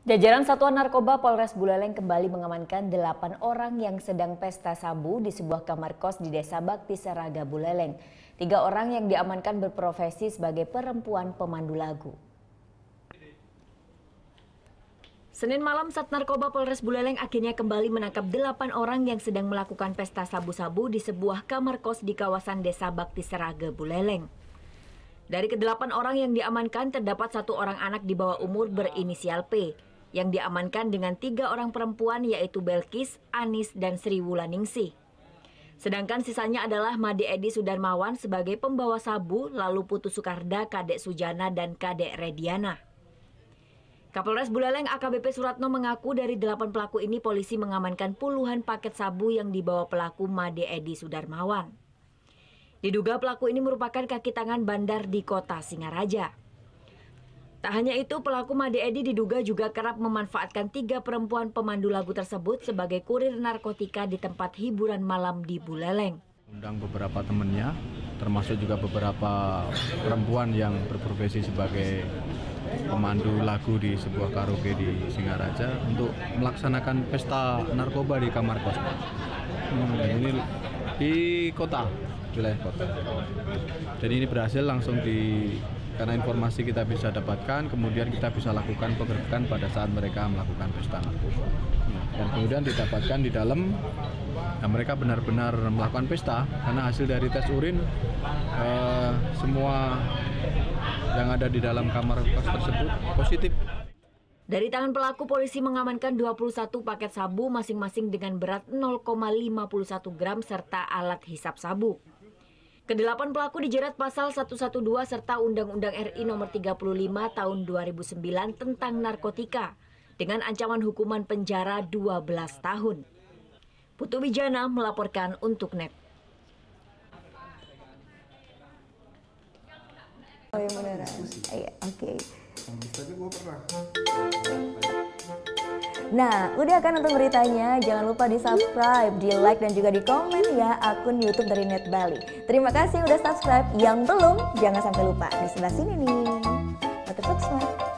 Jajaran Satuan Narkoba Polres Buleleng kembali mengamankan 8 orang yang sedang pesta sabu di sebuah kamar kos di Desa Bakti Seraga Buleleng. 3 orang yang diamankan berprofesi sebagai perempuan pemandu lagu. Senin malam, Sat Narkoba Polres Buleleng akhirnya kembali menangkap 8 orang yang sedang melakukan pesta sabu-sabu di sebuah kamar kos di kawasan Desa Bakti Seraga Buleleng. Dari ke-8 orang yang diamankan, terdapat 1 orang anak di bawah umur berinisial P, yang diamankan dengan 3 orang perempuan yaitu Belkis, Anis, dan Sri Wulaningsih. Sedangkan sisanya adalah Made Edi Sudarmawan sebagai pembawa sabu, lalu Putu Sukarda, Kadek Sujana, dan Kadek Rediana. Kapolres Buleleng AKBP Suratno mengaku dari 8 pelaku ini polisi mengamankan puluhan paket sabu yang dibawa pelaku Made Edi Sudarmawan. Diduga pelaku ini merupakan kaki tangan bandar di kota Singaraja. Tak hanya itu, pelaku Made Edi diduga juga kerap memanfaatkan 3 perempuan pemandu lagu tersebut sebagai kurir narkotika di tempat hiburan malam di Buleleng. Undang beberapa temannya, termasuk juga beberapa perempuan yang berprofesi sebagai pemandu lagu di sebuah karaoke di Singaraja untuk melaksanakan pesta narkoba di kamar kos. Ini di kota, wilayah kota. Jadi ini berhasil langsung karena informasi kita bisa dapatkan, kemudian kita bisa lakukan penggerbekan pada saat mereka melakukan pesta narkoba. Dan kemudian didapatkan di dalam, mereka benar-benar melakukan pesta karena hasil dari tes urin semua yang ada di dalam kamar kos tersebut positif. Dari tangan pelaku, polisi mengamankan 21 paket sabu masing-masing dengan berat 0,51 gram serta alat hisap sabu. Ke-8 pelaku dijerat pasal 112 serta Undang-Undang RI Nomor 35 Tahun 2009 tentang narkotika dengan ancaman hukuman penjara 12 tahun. Putu Wijana melaporkan untuk NET. Oh ya beneran. Iya, oke. Nah, udah kan untuk beritanya, jangan lupa di subscribe, di like, dan juga di komen ya akun YouTube dari Net Bali. Terima kasih udah subscribe, yang belum jangan sampai lupa di sebelah sini nih. Subscribe.